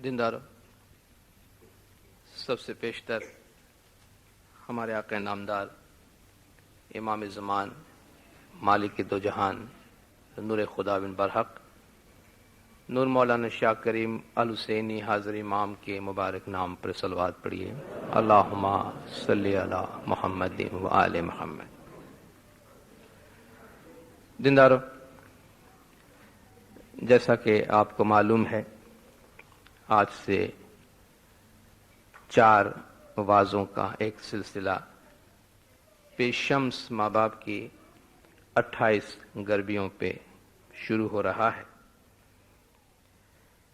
دینداروں، سب سے پیشتر ہمارے آقا نامدار امام زمان مالک دو جہان نور خدا بن برحق نور مولانا شاہ کریم الحسینی حاضر امام کے مبارک نام پر صلوات پڑھیے۔ اللہم صلی علی محمد و آل محمد۔ دینداروں، جیسا کہ آپ کو معلوم ہے، آج سے 4 وعظوں کا ایک سلسلہ پیش شمس ماں باپ کی 28 گربیوں پہ شروع ہو رہا ہے۔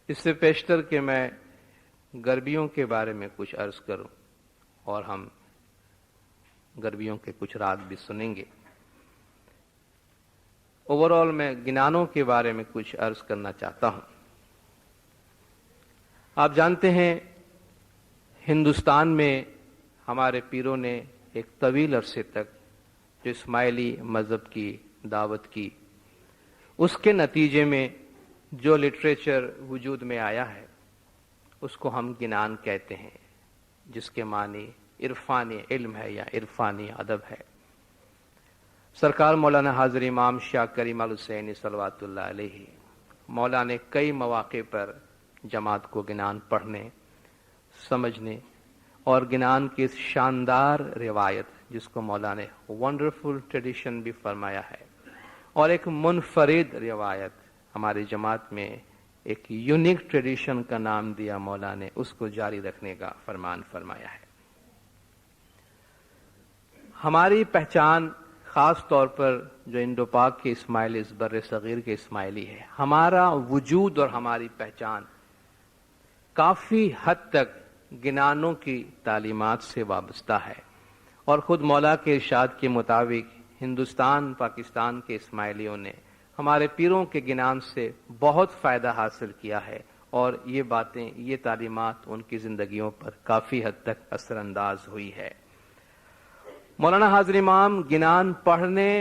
اس سے پیشتر کہ میں گربیوں کے بارے میں کچھ عرض کروں اور ہم گربیوں کے کچھ راگ بھی سنیں گے، اوورآل میں گنانوں کے بارے میں کچھ عرض کرنا چاہتا ہوں۔ آپ جانتے ہیں ہندوستان میں ہمارے پیروں نے ایک طویل عرصے تک جو اسماعیلی مذہب کی دعوت کی، اس کے نتیجے میں جو لٹریچر وجود میں آیا ہے اس کو ہم گنان کہتے ہیں، جس کے معنی عرفانی علم ہے یا عرفانی ادب ہے۔ سرکار مولانا حاضر امام شاہ کریم الحسینی صلوات اللہ علیہ مولا نے کئی مواقع پر جماعت کو گنان پڑھنے، سمجھنے اور گنان کی اس شاندار روایت جس کو مولا نے ونڈرفل ٹریڈیشن بھی فرمایا ہے، اور ایک منفرد روایت ہماری جماعت میں ایک یونیک ٹریڈیشن کا نام دیا مولا نے، اس کو جاری رکھنے کا فرمان فرمایا ہے۔ ہماری پہچان خاص طور پر جو انڈو پاک کے اسماعیلی، اس بر صغیر کے اسماعیلی ہے، ہمارا وجود اور ہماری پہچان کافی حد تک گنانوں کی تعلیمات سے وابستہ ہے، اور خود مولا کے ارشاد کے مطابق ہندوستان پاکستان کے اسماعیلیوں نے ہمارے پیروں کے گنان سے بہت فائدہ حاصل کیا ہے، اور یہ باتیں، یہ تعلیمات ان کی زندگیوں پر کافی حد تک اثر انداز ہوئی ہے۔ مولانا حاضر امام گنان پڑھنے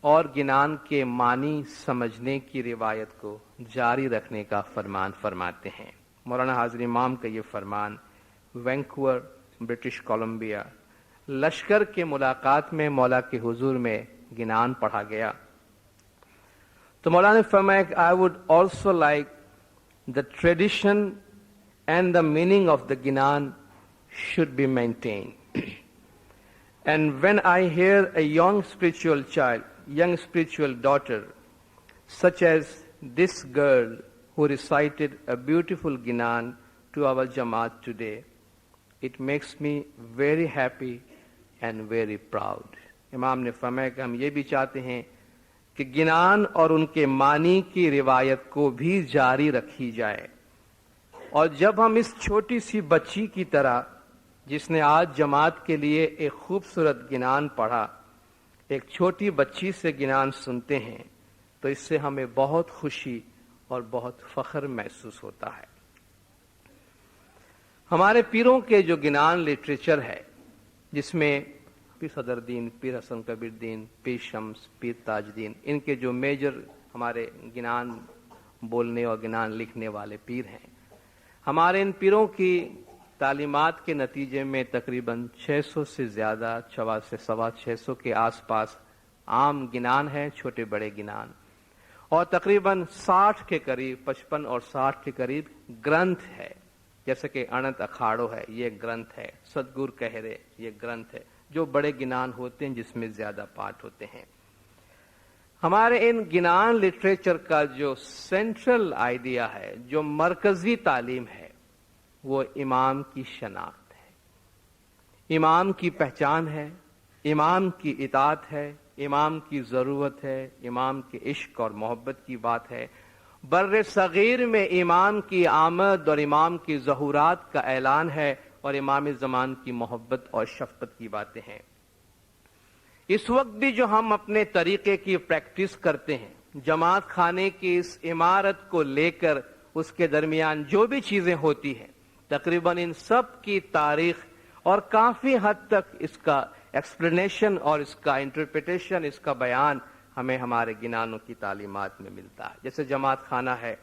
اور گنان کے معنی سمجھنے کی روایت کو جاری رکھنے کا فرمان فرماتے ہیں۔ مولانا حاضر امام کا یہ فرمان وینکوور، برٹش کولمبیا، لشکر کے ملاقات میں مولا کے حضور میں گنان پڑھا گیا تو مولا نے فرمایا کہ I would also like the tradition and the meaning of the Ginan should be maintained. And when I hear a young spiritual child, young spiritual daughter, such as this girl who recited a beautiful Ginan to our Jamaat today, it makes me very happy and very proud. امام نے فرمایا کہ ہم یہ بھی چاہتے ہیں کہ گنان اور ان کے معنی کی روایت کو بھی جاری رکھی جائے، اور جب ہم اس چھوٹی سی بچی کی طرح جس نے آج جماعت کے لیے ایک خوبصورت گنان پڑھا، ایک چھوٹی بچی سے گنان سنتے ہیں تو اس سے ہمیں بہت خوشی اور بہت فخر محسوس ہوتا ہے۔ ہمارے پیروں کے جو گنان لٹریچر ہے، جس میں پیر صدر دین، پیر حسن کبیر دین، پیر شمس، پیر تاج دین، ان کے جو میجر ہمارے گنان بولنے اور گنان لکھنے والے پیر ہیں، ہمارے ان پیروں کی تعلیمات کے نتیجے میں تقریباً 600 سے زیادہ، 600 کے آس پاس عام گنان ہیں، چھوٹے بڑے گنان، اور تقریباً 60 کے قریب، 55 اور 60 کے قریب گرنتھ ہے، جیسے کہ انت اکھاڑو ہے، یہ گرنتھ ہے، ستگور کہرے، یہ گرنتھ ہے، جو بڑے گنان ہوتے ہیں جس میں زیادہ پارٹ ہوتے ہیں۔ ہمارے ان گنان لٹریچر کا جو سینٹرل آئیڈیا ہے، جو مرکزی تعلیم ہے، وہ امام کی شناخت ہے، امام کی پہچان ہے، امام کی اطاعت ہے، امام کی ضرورت ہے، امام کے عشق اور محبت کی بات ہے۔ بر صغیر میں امام کی آمد اور امام کی ظہورات کا اعلان ہے، اور امام زمان کی محبت اور شفقت کی باتیں ہیں۔ اس وقت بھی جو ہم اپنے طریقے کی پریکٹس کرتے ہیں، جماعت خانے کی اس عمارت کو لے کر اس کے درمیان جو بھی چیزیں ہوتی ہیں، تقریباً ان سب کی تاریخ اور کافی حد تک اس کا ایکسپلینیشن اور اس کا انٹرپریٹیشن، اس کا بیان ہمیں ہمارے گنانوں کی تعلیمات میں ملتا ہے۔ جیسے جماعت خانہ ہے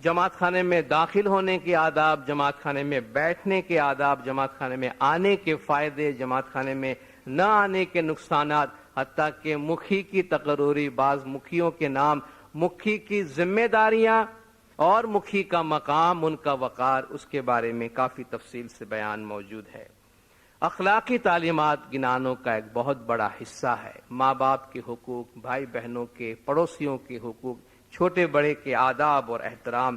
جماعت خانے میں داخل ہونے کے آداب، جماعت خانے میں بیٹھنے کے آداب، جماعت خانے میں آنے کے فائدے، جماعت خانے میں نہ آنے کے نقصانات، حتیٰ کہ مکھی کی تقرری، بعض مکھیوں کے نام، مکھی کی ذمہ داریاں اور مکھی کا مقام، ان کا وقار، اس کے بارے میں کافی تفصیل سے بیان موجود ہے۔ اخلاقی تعلیمات گنانوں کا ایک بہت بڑا حصہ ہے۔ ماں باپ کے حقوق، بھائی بہنوں کے، پڑوسیوں کے حقوق، چھوٹے بڑے کے آداب اور احترام،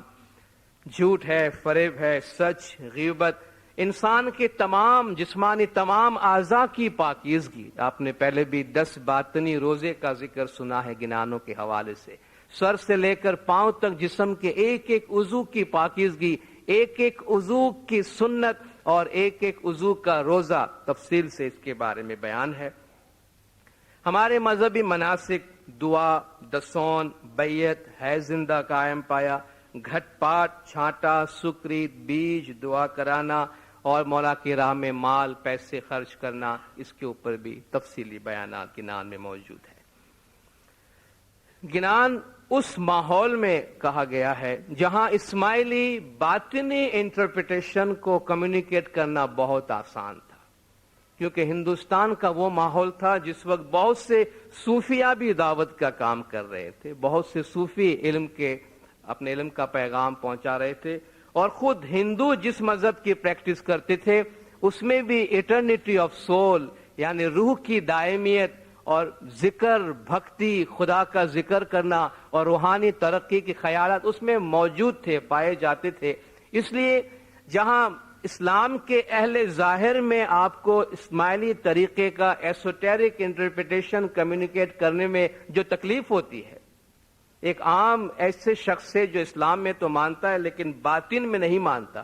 جھوٹ ہے، فریب ہے، سچ، غیبت، انسان کے تمام جسمانی تمام اعضاء کی پاکیزگی۔ آپ نے پہلے بھی 10 باطنی روزے کا ذکر سنا ہے گنانوں کے حوالے سے۔ سر سے لے کر پاؤں تک جسم کے ایک ایک عضو کی پاکیزگی، ایک ایک عضو کی سنت اور ایک ایک عضو کا روزہ، تفصیل سے اس کے بارے میں بیان ہے۔ ہمارے مذہبی مناسک، دعا، دسون، بیعت، ہے زندہ قائم پایا، گھٹ پاٹ، چھانٹا، سکری، بیج، دعا کرانا اور مولا کی راہ میں مال پیسے خرچ کرنا، اس کے اوپر بھی تفصیلی بیانات گنان میں موجود ہے۔ گنان اس ماحول میں کہا گیا ہے جہاں اسماعیلی باطنی انٹرپریٹیشن کو کمیونیکیٹ کرنا بہت آسان تھا، کیونکہ ہندوستان کا وہ ماحول تھا جس وقت بہت سے صوفیہ بھی دعوت کا کام کر رہے تھے، بہت سے صوفی اپنے علم کا پیغام پہنچا رہے تھے، اور خود ہندو جس مذہب کی پریکٹس کرتے تھے اس میں بھی ایٹرنیٹی آف سول، یعنی روح کی دائمیت اور ذکر، بھکتی، خدا کا ذکر کرنا اور روحانی ترقی کے خیالات اس میں موجود تھے، پائے جاتے تھے۔ اس لیے جہاں اسلام کے اہل ظاہر میں آپ کو اسماعیلی طریقے کا ایسوٹیرک انٹرپریٹیشن کمیونیکیٹ کرنے میں جو تکلیف ہوتی ہے، ایک عام ایسے شخص سے جو اسلام میں تو مانتا ہے لیکن باطن میں نہیں مانتا،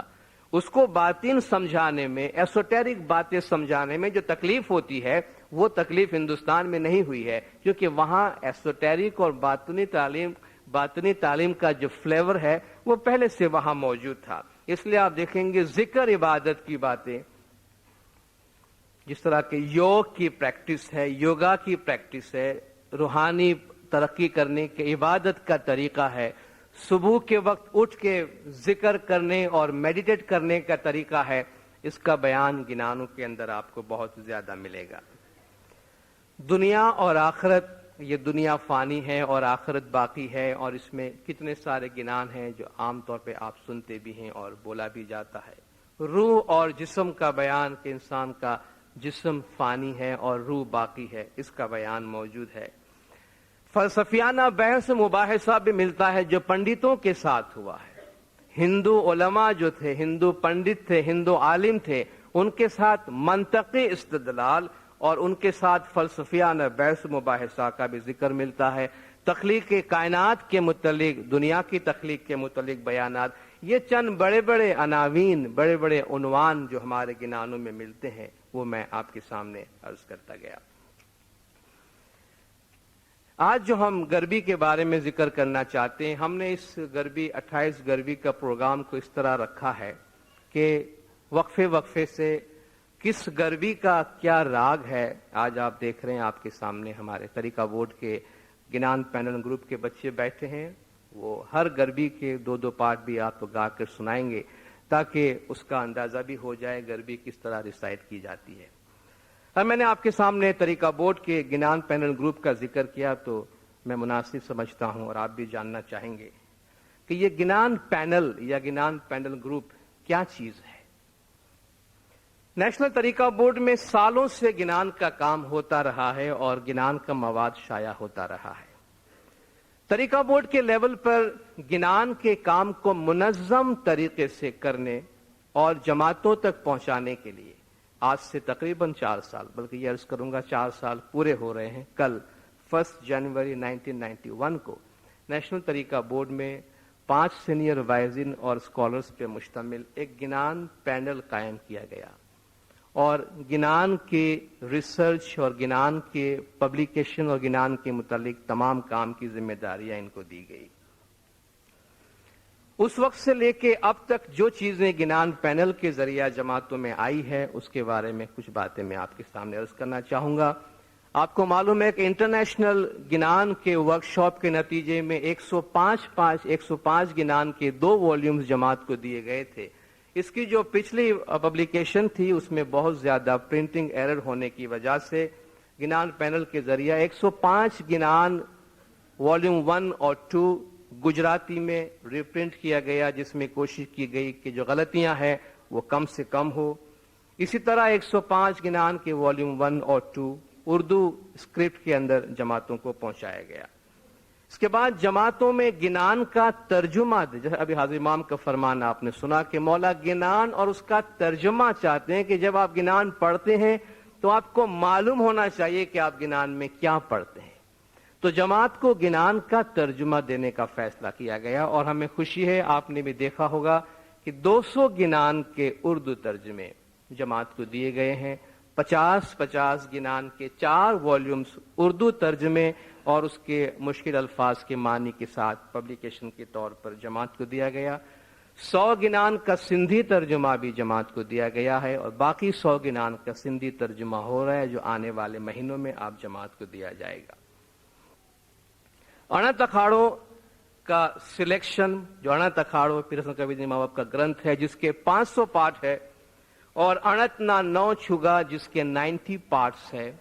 اس کو باطن سمجھانے میں، ایسوٹیرک باتیں سمجھانے میں جو تکلیف ہوتی ہے، وہ تکلیف ہندوستان میں نہیں ہوئی ہے، کیونکہ وہاں ایسوٹیرک اور باطنی تعلیم کا جو فلیور ہے وہ پہلے سے وہاں موجود تھا۔ اس لیے آپ دیکھیں گے ذکر عبادت کی باتیں، جس طرح کہ یوگ کی پریکٹس ہے، یوگا کی پریکٹس ہے، روحانی ترقی کرنے کے عبادت کا طریقہ ہے، صبح کے وقت اٹھ کے ذکر کرنے اور میڈیٹیٹ کرنے کا طریقہ ہے، اس کا بیان گنانوں کے اندر آپ کو بہت زیادہ ملے گا۔ دنیا اور آخرت، یہ دنیا فانی ہے اور آخرت باقی ہے، اور اس میں کتنے سارے گنان ہیں جو عام طور پہ آپ سنتے بھی ہیں اور بولا بھی جاتا ہے۔ روح اور جسم کا بیان کہ انسان کا جسم فانی ہے اور روح باقی ہے، اس کا بیان موجود ہے۔ فلسفیانہ بحث مباحثہ بھی ملتا ہے جو پنڈتوں کے ساتھ ہوا ہے۔ ہندو علماء جو تھے، ہندو پنڈت تھے، ہندو عالم تھے، ان کے ساتھ منطقی استدلال اور ان کے ساتھ فلسفیانہ بحث مباحثہ کا بھی ذکر ملتا ہے۔ تخلیق کائنات کے متعلق، دنیا کی تخلیق کے متعلق بیانات، یہ چند بڑے بڑے عناوین، بڑے بڑے عنوان جو ہمارے گنانوں میں ملتے ہیں، وہ میں آپ کے سامنے عرض کرتا گیا۔ آج جو ہم گربی کے بارے میں ذکر کرنا چاہتے ہیں، ہم نے اس گربی 28 گربی کا پروگرام کو اس طرح رکھا ہے کہ وقفے وقفے سے کس گربی کا کیا راگ ہے۔ آج آپ دیکھ رہے ہیں آپ کے سامنے ہمارے طریقہ بورڈ کے گنان پینل گروپ کے بچے بیٹھے ہیں، وہ ہر گربی کے 2 پارٹ بھی آپ کو گا کر سنائیں گے تاکہ اس کا اندازہ بھی ہو جائے گربی کس طرح ریسائٹ کی جاتی ہے۔ اور میں نے آپ کے سامنے طریقہ بورڈ کے گنان پینل گروپ کا ذکر کیا تو میں مناسب سمجھتا ہوں اور آپ بھی جاننا چاہیں گے کہ یہ گنان پینل یا گنان پینل گروپ کیا چیز ہے۔ نیشنل طریقہ بورڈ میں سالوں سے گنان کا کام ہوتا رہا ہے اور گنان کا مواد شائع ہوتا رہا ہے۔ طریقہ بورڈ کے لیول پر گنان کے کام کو منظم طریقے سے کرنے اور جماعتوں تک پہنچانے کے لیے آج سے تقریباً 4 سال، بلکہ یہ عرض کروں گا 4 سال پورے ہو رہے ہیں۔ کل 1 جنوری 1991 کو نیشنل طریقہ بورڈ میں 5 سینئر وائزن اور اسکالرز پہ مشتمل ایک گنان پینل قائم کیا گیا، اور گنان کے ریسرچ اور گنان کے پبلیکیشن اور گنان کے متعلق تمام کام کی ذمہ داریاں ان کو دی گئی۔ اس وقت سے لے کے اب تک جو چیزیں گنان پینل کے ذریعہ جماعتوں میں آئی ہے، اس کے بارے میں کچھ باتیں میں آپ کے سامنے عرض کرنا چاہوں گا۔ آپ کو معلوم ہے کہ انٹرنیشنل گنان کے ورکشاپ کے نتیجے میں 105 گنان کے 2 والیومز جماعت کو دیے گئے تھے. اس کی جو پچھلی پبلیکیشن تھی اس میں بہت زیادہ پرنٹنگ ایرر ہونے کی وجہ سے گنان پینل کے ذریعہ 105 گنان والیوم 1 اور 2 گجراتی میں ریپرنٹ کیا گیا، جس میں کوشش کی گئی کہ جو غلطیاں ہیں وہ کم سے کم ہو. اسی طرح 105 گنان کے والیوم 1 اور 2 اردو اسکرپٹ کے اندر جماعتوں کو پہنچایا گیا. اس کے بعد جماعتوں میں گنان کا ترجمہ، جیسے ابھی حاضر امام کا فرمان آپ نے سنا کہ مولا گنان اور اس کا ترجمہ چاہتے ہیں کہ جب آپ گنان پڑھتے ہیں تو آپ کو معلوم ہونا چاہیے کہ آپ گنان میں کیا پڑھتے ہیں. تو جماعت کو گنان کا ترجمہ دینے کا فیصلہ کیا گیا اور ہمیں خوشی ہے، آپ نے بھی دیکھا ہوگا کہ 200 گنان کے اردو ترجمے جماعت کو دیے گئے ہیں. 50 گنان کے 4 والیومز اردو ترجمے اور اس کے مشکل الفاظ کے معنی کے ساتھ پبلیکیشن کے طور پر جماعت کو دیا گیا. 100 گنان کا سندھی ترجمہ بھی جماعت کو دیا گیا ہے اور باقی 100 گنان کا سندھی ترجمہ ہو رہا ہے جو آنے والے مہینوں میں آپ جماعت کو دیا جائے گا. انت اکھاڑوں کا سلیکشن، جو انت اکھاڑوں پیرسن کبیر ماں باپ کا گرنتھ ہے جس کے 500 پارٹ ہے، اور انت نا نو چھگا جس کے 90 پارٹس ہے،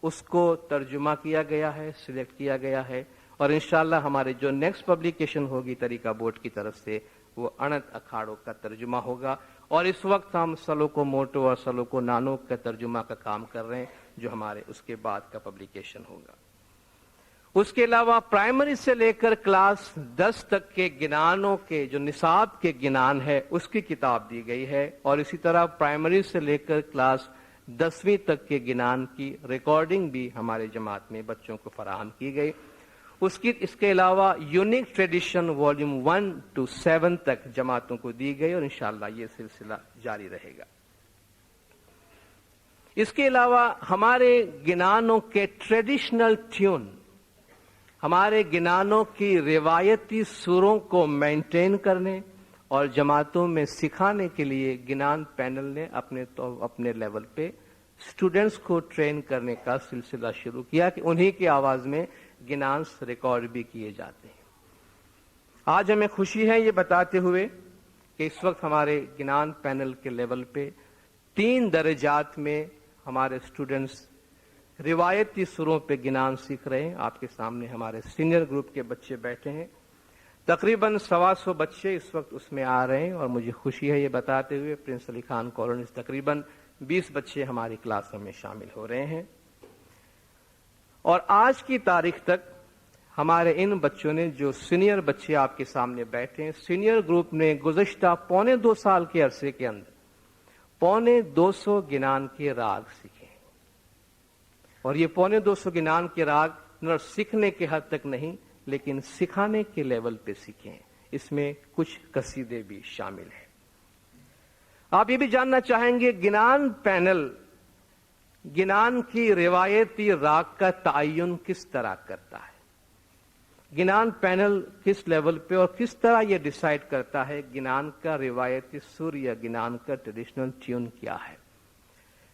اس کو ترجمہ کیا گیا ہے، سلیکٹ کیا گیا ہے. اور انشاءاللہ ہمارے جو نیکسٹ پبلیکیشن ہوگی طریقہ بورڈ کی طرف سے وہ انت اکھاڑوں کا ترجمہ ہوگا. اور اس وقت ہم سلوکو موٹو اور سلوکو نانو کا ترجمہ کا کام کر رہے ہیں جو ہمارے اس کے بعد کا پبلیکیشن ہوگا. اس کے علاوہ پرائمری سے لے کر کلاس 10 تک کے گنانوں کے جو نصاب کے گنان ہے اس کی کتاب دی گئی ہے، اور اسی طرح پرائمری سے لے کر کلاس 10ویں تک کے گنان کی ریکارڈنگ بھی ہمارے جماعت میں بچوں کو فراہم کی گئی. اس کے علاوہ یونیک ٹریڈیشن والیوم 1 to 7 تک جماعتوں کو دی گئی اور انشاءاللہ یہ سلسلہ جاری رہے گا. اس کے علاوہ ہمارے گنانوں کے ٹریڈیشنل ٹیون، ہمارے گنانوں کی روایتی سروں کو مینٹین کرنے اور جماعتوں میں سکھانے کے لیے گنان پینل نے اپنے لیول پہ اسٹوڈنٹس کو ٹرین کرنے کا سلسلہ شروع کیا کہ انہی کی آواز میں گنانس ریکارڈ بھی کیے جاتے ہیں. آج ہمیں خوشی ہے یہ بتاتے ہوئے کہ اس وقت ہمارے گنان پینل کے لیول پہ 3 درجات میں ہمارے اسٹوڈنٹس روایتی سروں پہ گنان سیکھ رہے ہیں. آپ کے سامنے ہمارے سینئر گروپ کے بچے بیٹھے ہیں، تقریباً 125 بچے اس وقت اس میں آ رہے ہیں، اور مجھے خوشی ہے یہ بتاتے ہوئے پرنس علی خان کالونی تقریباً 20 بچے ہماری کلاسوں میں شامل ہو رہے ہیں. اور آج کی تاریخ تک ہمارے ان بچوں نے، جو سینئر بچے آپ کے سامنے بیٹھے ہیں، سینئر گروپ نے گزشتہ 2.25 سال کے عرصے کے اندر 250 گنان کے راگ سیکھے. اور یہ 250 گنان کے راگ نہ سیکھنے کے حد تک نہیں لیکن سکھانے کے لیول پہ سیکھے ہیں. اس میں کچھ قصیدے بھی شامل ہیں. آپ یہ بھی جاننا چاہیں گے گنان پینل گنان کی روایتی راگ کا تعین کس طرح کرتا ہے، گنان پینل کس لیول پہ اور کس طرح یہ ڈیسائیڈ کرتا ہے گنان کا روایتی سر یا گنان کا ٹریڈیشنل ٹیون کیا ہے.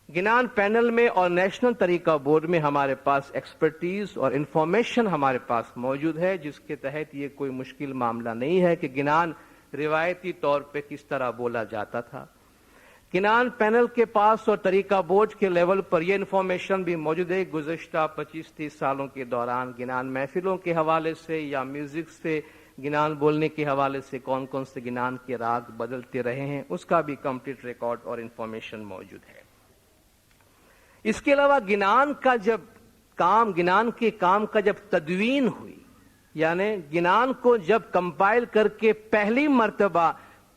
گنان پینل میں اور نیشنل طریقہ بورڈ میں ہمارے پاس ایکسپرٹیز اور انفارمیشن ہمارے پاس موجود ہے، جس کے تحت یہ کوئی مشکل معاملہ نہیں ہے کہ گنان روایتی طور پہ کس طرح بولا جاتا تھا. گنان پینل کے پاس اور طریقہ بورڈ کے لیول پر یہ انفارمیشن بھی موجود ہے گزشتہ 25-30 سالوں کے دوران گنان محفلوں کے حوالے سے یا میوزک سے گنان بولنے کے حوالے سے کون کون سے گنان کے راگ بدلتے رہے ہیں، اس کا بھی کمپلیٹ ریکارڈ اور انفارمیشن موجود ہے. اس کے علاوہ گنان کے کام کا جب تدوین ہوئی، یعنی گنان کو جب کمپائل کر کے پہلی مرتبہ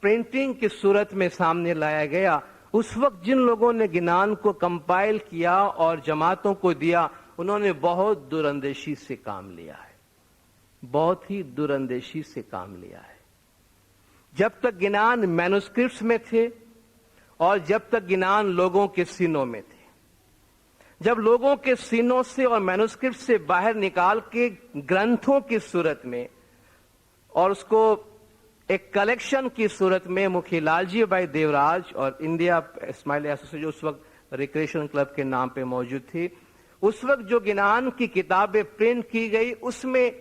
پرنٹنگ کی صورت میں سامنے لایا گیا، اس وقت جن لوگوں نے گنان کو کمپائل کیا اور جماعتوں کو دیا انہوں نے بہت دراندیشی سے کام لیا ہے، بہت ہی دراندیشی سے کام لیا ہے. جب تک گنان مینوسکرپٹس میں تھے اور جب تک گنان لوگوں کے سینوں میں تھے، جب لوگوں کے سینوں سے اور مینوسکرپٹ سے باہر نکال کے گرنتھوں کی صورت میں اور اس کو ایک کلیکشن کی صورت میں مکھی لال جی بھائی دیوراج اور انڈیا اسماعیل ایسوسی جو اس وقت ریکریشن کلب کے نام پہ موجود تھی، اس وقت جو گنان کی کتابیں پرنٹ کی گئی اس میں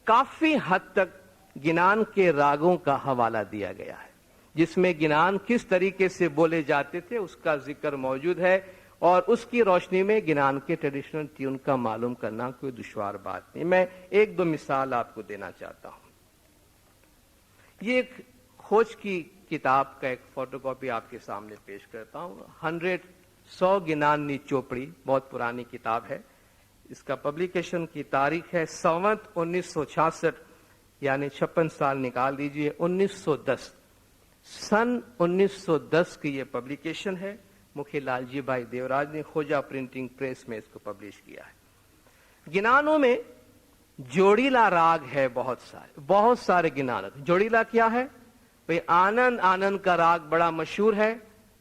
کافی حد تک گنان کے راگوں کا حوالہ دیا گیا ہے، جس میں گنان کس طریقے سے بولے جاتے تھے اس کا ذکر موجود ہے، اور اس کی روشنی میں گنان کے ٹریڈیشنل ٹیون کا معلوم کرنا کوئی دشوار بات نہیں۔ میں ایک دو مثال آپ کو دینا چاہتا ہوں۔ یہ ایک کھوج کی کتاب کا ایک فوٹو کاپی آپ کے سامنے پیش کرتا ہوں۔ 100 گنان چوپڑی، بہت پرانی کتاب ہے۔ اس کا پبلیکیشن کی تاریخ ہے 1966، یعنی 56 سال نکال دیجئے، 1910 سن 1910 کی یہ پبلیکیشن ہے۔ مکھی لال جی بھائی دیوراج نے کھوجا پرنٹنگ پریس میں اس کو پبلش کیا ہے۔ گنانوں میں جوڑیلا راگ ہے، بہت سارے گنان۔ جوڑیلا کیا ہے؟ بھئی آنند آنند کا راگ بڑا مشہور ہے،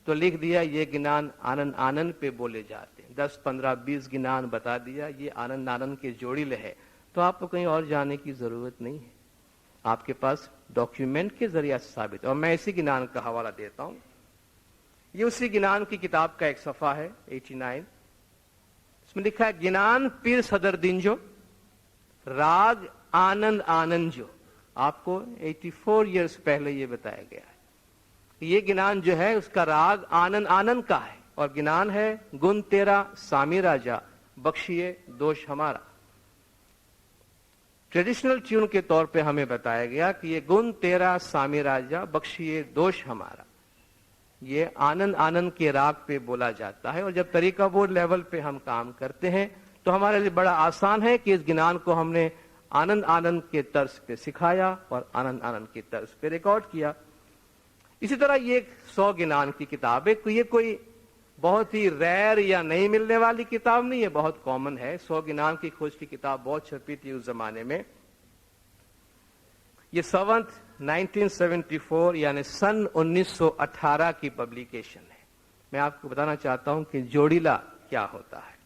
تو لکھ دیا یہ گنان آنند آنند پہ بولے جاتے ہیں۔ 10 15 20 گنان بتا دیا یہ آنند آنند کے جوڑیلے ہے، تو آپ کو کہیں اور جانے کی ضرورت نہیں ہے، آپ کے پاس ڈاکیومنٹ کے ذریعہ ثابت ہے۔ اور میں اسی گنان کا حوالہ دیتا ہوں۔ یہ اسی گنان کی کتاب کا ایک صفحہ ہے 89، اس میں لکھا ہے گنان پیر صدر دن جو راگ آنند آنند جو۔ آپ کو 84 ایئرز پہلے یہ بتایا گیا ہے۔ یہ گنان جو ہے اس کا راگ آنند آنند کا ہے، اور گنان ہے گن تیرا سامی راجا بخشیے دوش ہمارا۔ ٹریڈیشنل ٹیون کے طور پہ ہمیں بتایا گیا کہ یہ گن تیرا سامی راجا بخشیے دوش ہمارا، یہ آنند آنند کے راگ پہ بولا جاتا ہے۔ اور جب طریقہ بورڈ لیول پہ ہم کام کرتے ہیں تو ہمارے لیے بڑا آسان ہے کہ اس گنان کو ہم نے آنند آنند کے طرز پہ سکھایا اور آنند آنند کے طرز پہ ریکارڈ کیا۔ اسی طرح یہ 100 گنان کی کتاب ہے، یہ کوئی بہت ہی ریئر یا نہیں ملنے والی کتاب نہیں ہے، بہت کامن ہے۔ 100 گنان کی کھوج کی کتاب بہت چھپی تھی اس زمانے میں۔ یہ 1974 یعنی سن 1918 کی پبلیکیشن ہے۔ میں آپ کو بتانا چاہتا ہوں کہ جوڑیلا کیا ہوتا ہے۔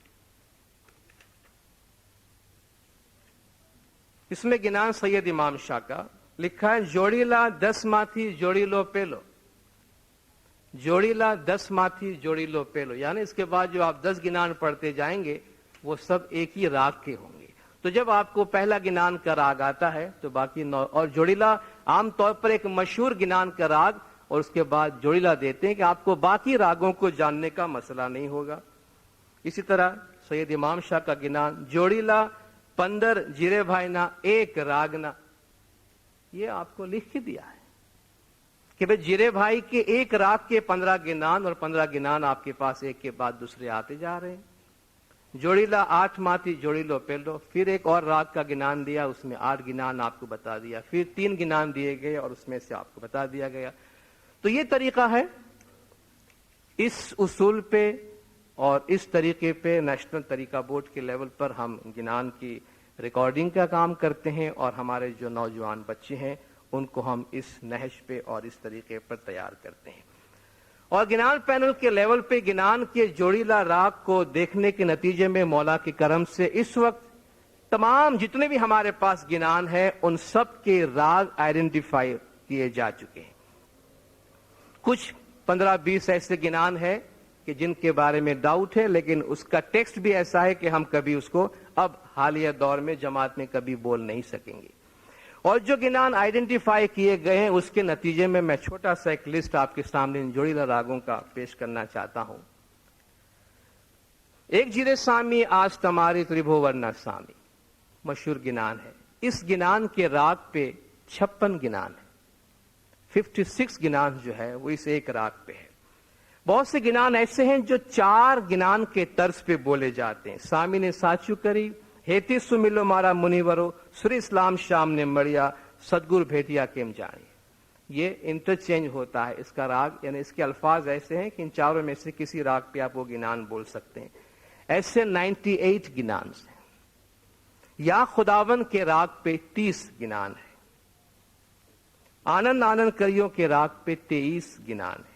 اس میں گنان سید امام شاہ کا لکھا ہے جوڑیلا 10 ماتھی جوڑی لو پیلو، جوڑیلا 10 ماتھی جوڑی لو پیلو، یعنی اس کے بعد جو آپ 10 گنان پڑھتے جائیں گے وہ سب ایک ہی راگ کے ہوں گے۔ تو جب آپ کو پہلا گنان کا راگ آتا ہے تو باقی 9، اور جوڑیلا عام طور پر ایک مشہور گنان کا راگ اور اس کے بعد جوڑیلا دیتے ہیں کہ آپ کو باقی راگوں کو جاننے کا مسئلہ نہیں ہوگا۔ اسی طرح سید امام شاہ کا گنان جوڑیلا 15 جیرے بھائی نا ایک راگنا، یہ آپ کو لکھ کے دیا ہے کہ بھئی جیرے بھائی کے ایک راگ کے 15 گنان، اور 15 گنان آپ کے پاس ایک کے بعد دوسرے آتے جا رہے ہیں۔ جوڑیلا 8 ماتھی جوڑی لو پیلو، پھر ایک اور راگ کا گنان دیا، اس میں 8 گنان آپ کو بتا دیا، پھر 3 گنان دیے گئے اور اس میں سے آپ کو بتا دیا گیا۔ تو یہ طریقہ ہے، اس اصول پہ اور اس طریقے پہ نیشنل طریقہ بورڈ کے لیول پر ہم گنان کی ریکارڈنگ کا کام کرتے ہیں، اور ہمارے جو نوجوان بچے ہیں ان کو ہم اس نہج پہ اور اس طریقے پر تیار کرتے ہیں۔ اور گنان پینل کے لیول پہ گنان کے جوڑیلا راگ کو دیکھنے کے نتیجے میں مولا کے کرم سے اس وقت تمام جتنے بھی ہمارے پاس گنان ہیں ان سب کے راگ آئیڈینٹیفائی کیے جا چکے ہیں۔ کچھ 15-20 ایسے گنان ہیں کہ جن کے بارے میں ڈاؤٹ ہے، لیکن اس کا ٹیکسٹ بھی ایسا ہے کہ ہم کبھی اس کو اب حالیہ دور میں جماعت میں کبھی بول نہیں سکیں گے۔ اور جو گنان آئیڈینٹیفائی کیے گئے ہیں اس کے نتیجے میں میں چھوٹا سا ایک لسٹ آپ کے سامنے ان جوڑیلا راگوں کا پیش کرنا چاہتا ہوں۔ ایک جیرے سامی آج تماری تربھو ورنہ سامی مشہور گنان ہے۔ اس گنان کے راگ پہ 56 گنان ہے، 56 گنان جو ہے وہ اس ایک راگ پہ ہے۔ بہت سے گنان ایسے ہیں جو 4 گنان کے طرز پہ بولے جاتے ہیں۔ سامی نے ساچو کری ہیتی سو ملو مارا منیورو سری اسلام شام نے مڑیا سدگر بھیٹیا کیم جانی، یہ انٹرچینج ہوتا ہے اس کا راگ، یعنی اس کے الفاظ ایسے ہیں کہ ان چاروں میں سے کسی راگ پہ آپ وہ گنان بول سکتے ہیں۔ ایسے 98 گنان ہیں۔ یا خداون کے راگ پہ 30 گنان ہے۔ آنند آنند کریوں کے راگ پہ 23 گنان ہے۔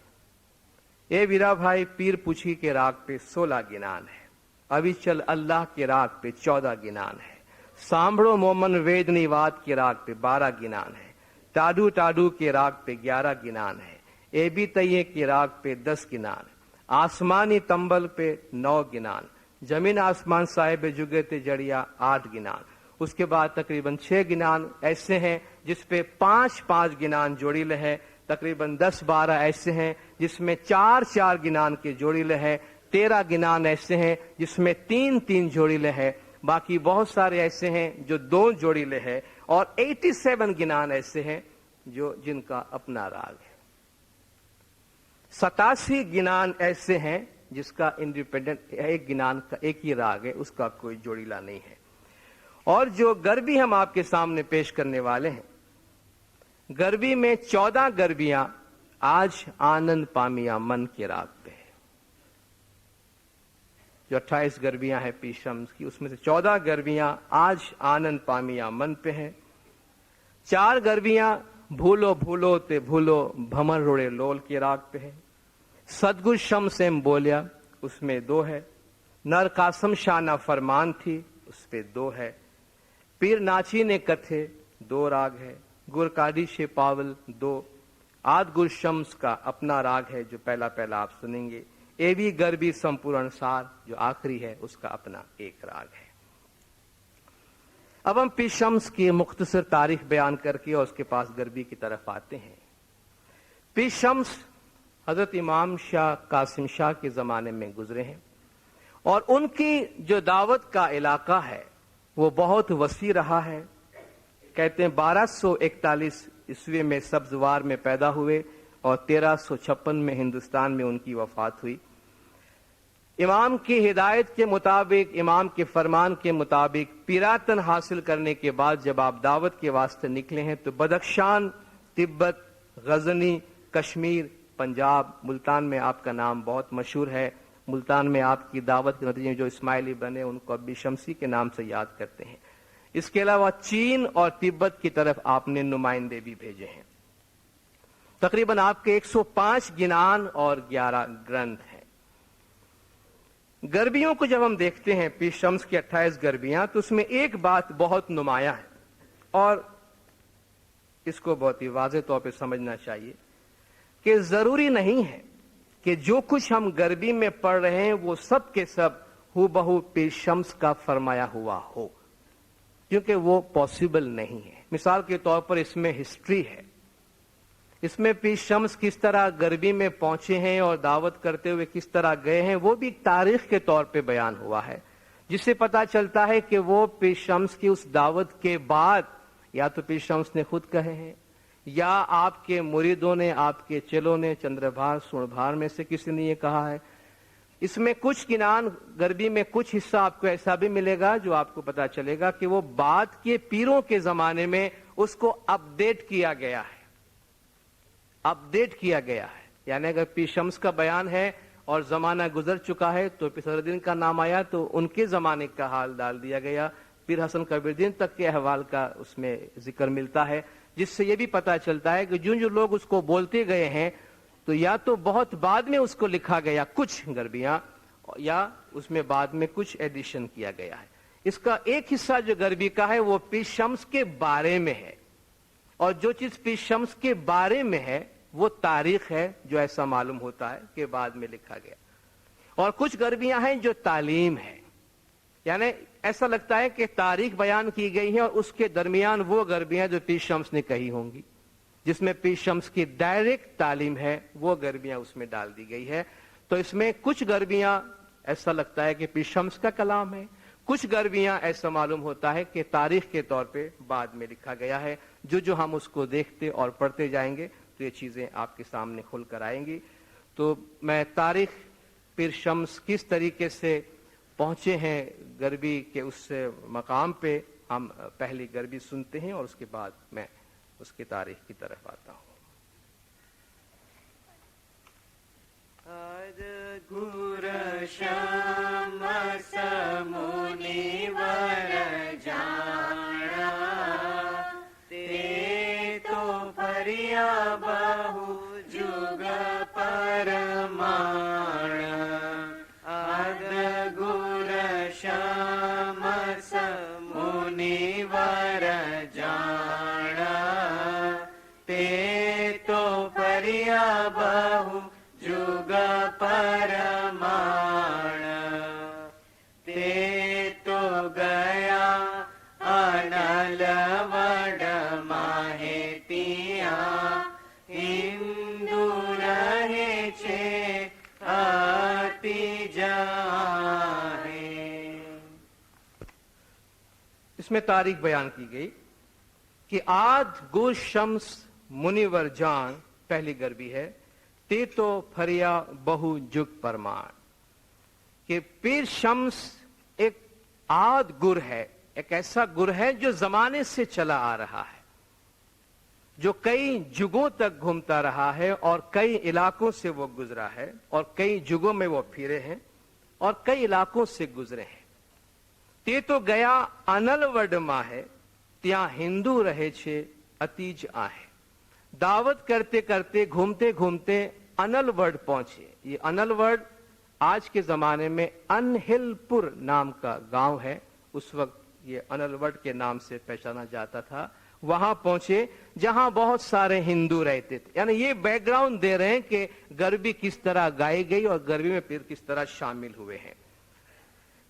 اے ویرا بھائی پیر پوچھی کے راگ پہ 16 گنان ہے۔ ابھی چل اللہ کے راگ پہ 14 گنان ہے۔ سامبھڑو مومن ویدنی واد کے راگ پہ 12 گنان ہے۔ ٹاڈو ٹاڈو کے راگ پہ 11 گنان ہے۔ اے بی تیے کے راگ پہ 10 گنان ہے۔ آسمانی تمبل پہ 9 گنان، زمین آسمان صاحب جگت جڑیا 8 گنان. اس کے بعد تقریباً 6 گنان ایسے ہیں جس پہ 5 گنان جوڑی ہے. تقریباً 10-12 ایسے ہیں جس میں 4 گنان کے جوڑی ہے. 13 گنان ایسے ہیں جس میں 3 جوڑی ہے. باقی بہت سارے ایسے ہیں جو 2 جوڑی ہے. اور 87 گنان ایسے ہیں جن کا اپنا راگ ہے. 87 گنان ایسے ہیں جس کا انڈیپینڈنٹ ایک گنان کا ایک ہی راگ ہے, اس کا کوئی جوڑیلا نہیں ہے. اور جو گربی ہم آپ کے سامنے پیش کرنے والے ہیں, گربی میں 14 گربیاں آج آنند پامیا من کے راگ پہ ہے. جو 28 گربیاں ہیں پیر شمس کی, اس میں سے 14 گربیاں آج آنند پامیا من پہ ہے. 4 گربیاں بھولو بھولو تے بھولو بھمر روڑے لول کے راگ پہ ہے. سدگو شمس ایم بولیا, اس میں 2 ہے. نر قاسم شانہ فرمان تھی, اس پہ 2 ہے. پیر ناچی نے کتھے 2 راگ ہے. گر کاڈی شے پاول 2. آد گر شمس کا اپنا راگ ہے جو پہلا آپ سنیں گے. ایوی گربی سمپورن سار جو آخری ہے, اس کا اپنا ایک راگ ہے. اب ہم پیر شمس کی مختصر تاریخ بیان کر کے اور اس کے پاس گربی کی طرف آتے ہیں. پیر شمس حضرت امام شاہ قاسم شاہ کے زمانے میں گزرے ہیں, اور ان کی جو دعوت کا علاقہ ہے وہ بہت وسیع رہا ہے. کہتے ہیں 1241 عیسوی میں سبزوار میں پیدا ہوئے اور 1356 میں ہندوستان میں ان کی وفات ہوئی. امام کی ہدایت کے مطابق, امام کے فرمان کے مطابق پیراتن حاصل کرنے کے بعد جب آپ دعوت کے واسطے نکلے ہیں تو بدخشان, تبت, غزنی, کشمیر, پنجاب, ملتان میں آپ کا نام بہت مشہور ہے. ملتان میں آپ کی دعوت کے نتیجے میں جو اسماعیلی بنے ان کو ابی شمسی کے نام سے یاد کرتے ہیں. اس کے علاوہ چین اور تبت کی طرف آپ نے نمائندے بھی بھیجے ہیں. تقریباً آپ کے 105 گنان اور 11 گرنتھ ہیں. گربیوں کو جب ہم دیکھتے ہیں, پیر شمس کی 28 گربیاں, تو اس میں ایک بات بہت نمایاں ہے اور اس کو بہت ہی واضح طور پہ سمجھنا چاہیے کہ ضروری نہیں ہے کہ جو کچھ ہم گربی میں پڑھ رہے ہیں وہ سب کے سب ہو بہو پیر شمس کا فرمایا ہوا ہو, کیونکہ وہ پاسبل نہیں ہے. مثال کے طور پر اس میں ہسٹری ہے, اس میں پیر شمس کس طرح گربی میں پہنچے ہیں اور دعوت کرتے ہوئے کس طرح گئے ہیں وہ بھی تاریخ کے طور پہ بیان ہوا ہے, جس سے پتا چلتا ہے کہ وہ پیر شمس کی اس دعوت کے بعد یا تو پیر شمس نے خود کہے ہیں یا آپ کے مریدوں نے, آپ کے چلوں نے, چندربھار سوربھار میں سے کسی نے یہ کہا ہے. اس میں کچھ گنان گربی میں کچھ حصہ آپ کو ایسا بھی ملے گا جو آپ کو پتا چلے گا کہ وہ بعد کے پیروں کے زمانے میں اس کو اپڈیٹ کیا گیا ہے. اپڈیٹ کیا گیا ہے یعنی اگر پیر شمس کا بیان ہے اور زمانہ گزر چکا ہے تو پیر صدر الدین کا نام آیا تو ان کے زمانے کا حال ڈال دیا گیا. پیر حسن کبیر الدین تک کے احوال کا اس میں ذکر ملتا ہے, جس سے یہ بھی پتا چلتا ہے کہ جو لوگ اس کو بولتے گئے ہیں تو یا تو بہت بعد میں اس کو لکھا گیا کچھ گربیاں, یا اس میں بعد میں کچھ ایڈیشن کیا گیا ہے. اس کا ایک حصہ جو گربی کا ہے وہ پیر شمس کے بارے میں ہے, اور جو چیز پیر شمس کے بارے میں ہے وہ تاریخ ہے جو ایسا معلوم ہوتا ہے کہ بعد میں لکھا گیا. اور کچھ گربیاں ہیں جو تعلیم ہے, یعنی ایسا لگتا ہے کہ تاریخ بیان کی گئی ہے اور اس کے درمیان وہ گربیاں جو پیر شمس نے کہی ہوں گی, جس میں پیر شمس کی ڈائریکٹ تعلیم ہے وہ گربیاں اس میں ڈال دی گئی ہے. تو اس میں کچھ گربیاں ایسا لگتا ہے کہ پیر شمس کا کلام ہے, کچھ گربیاں ایسا معلوم ہوتا ہے کہ تاریخ کے طور پہ بعد میں لکھا گیا ہے. جو ہم اس کو دیکھتے اور پڑھتے جائیں گے تو یہ چیزیں آپ کے سامنے کھل کر آئیں گی. تو میں تاریخ پیر شمس کس طریقے سے پہنچے ہیں گربی کے اس مقام پہ, ہم پہلی گربی سنتے ہیں اور اس کے بعد میں اس کی تاریخ کی طرف آتا ہوں. گر شمس منیور جانا تے تو پریا بہو جگ پرمانا. اد گر شمس منیور جانا تے تو پریا بہو جگ پرمانا. اس میں تاریخ بیان کی گئی کہ آد گر شمس منیور جان پہلی گربی ہے تے تو پھریا بہو جگ پرمان، کہ پیر شمس ایک آد گر ہے، ایک ایسا گر ہے جو زمانے سے چلا آ رہا ہے، جو کئی جگوں تک گھومتا رہا ہے اور کئی علاقوں سے وہ گزرا ہے اور کئی جگوں میں وہ پھرے ہیں اور کئی علاقوں سے گزرے ہیں۔ تے تو گیا انل وڈ ماہ ہے تیاں ہندو رہے چھے اتیج آہے، دعوت کرتے کرتے گھومتے گھومتے انل وڈ پہنچے۔ یہ انل وڈ آج کے زمانے میں انہل پور نام کا گاؤں ہے، اس وقت یہ انل وڈ کے نام سے پہچانا جاتا تھا۔ وہاں پہنچے جہاں بہت سارے ہندو رہتے تھے، یعنی یہ بیک گراؤنڈ دے رہے ہیں کہ گربی کس طرح گائی گئی اور گربی میں پھر کس طرح شامل ہوئے ہیں۔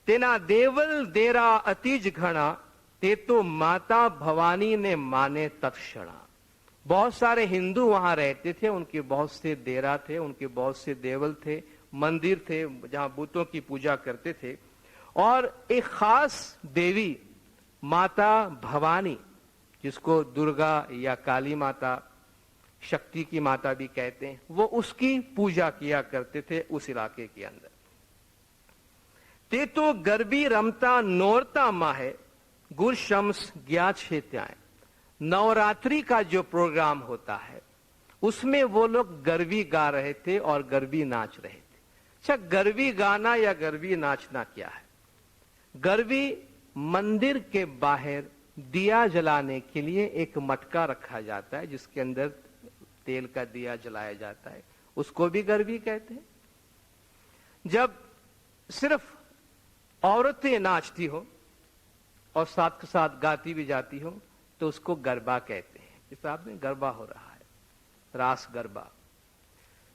تینا دیول دیرا اتیج گھنا تے تو ماتا بھوانی نے مانے تتشڑا۔ بہت سارے ہندو وہاں رہتے تھے، ان کے بہت سے دیرا تھے، ان کے بہت سے دیول تھے، مندر تھے جہاں بتوں کی پوجا کرتے تھے، اور ایک خاص دیوی ماتا بھوانی، جس کو درگا یا کالی ماتا، شکتی کی ماتا بھی کہتے ہیں، وہ اس کی پوجا کیا کرتے تھے اس علاقے کے اندر۔ تے تو گربی رمتا نورتا ماہ گر شمس گیا چھیتائیں، نوراتری کا جو پروگرام ہوتا ہے اس میں وہ لوگ گربی گا رہے تھے اور گربی ناچ رہے تھے۔ اچھا، گربی گانا یا گربی ناچنا کیا ہے؟ گربی مندر کے باہر دیا جلانے کے لیے ایک مٹکا رکھا جاتا ہے جس کے اندر تیل کا دیا جلایا جاتا ہے، اس کو بھی گربی کہتے ہیں۔ جب صرف عورتیں ناچتی ہو اور ساتھ کے ساتھ گاتی بھی جاتی ہو تو اس کو گربا کہتے ہیں۔ اس آپ میں گربا ہو رہا ہے، راس گربا۔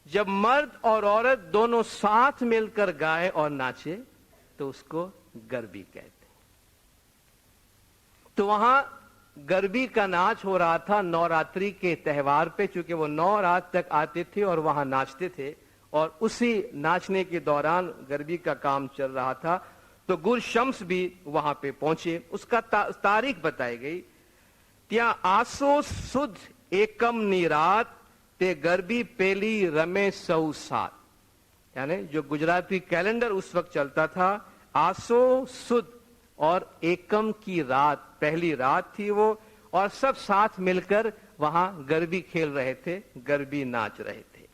جب مرد اور عورت دونوں ساتھ مل کر گائے اور ناچے تو اس کو گربی کہتے ہیں۔ تو وہاں گربی کا ناچ ہو رہا تھا نوراتری کے تہوار پہ، چونکہ وہ 9 رات تک آتے تھے اور وہاں ناچتے تھے، اور اسی ناچنے کے دوران گربی کا کام چل رہا تھا۔ تو گر شمس بھی وہاں پہ پہنچے، اس کا تاریخ بتائی گئی۔ تیا آسو سدھ ایکم نی رات تے گربی پیلی رمے سو سات، یعنی جو گجراتی کیلنڈر اس وقت چلتا تھا، آسو سدھ اور ایکم کی رات، پہلی رات تھی وہ، اور سب ساتھ مل کر وہاں گربی کھیل رہے تھے، گربی ناچ رہے تھے۔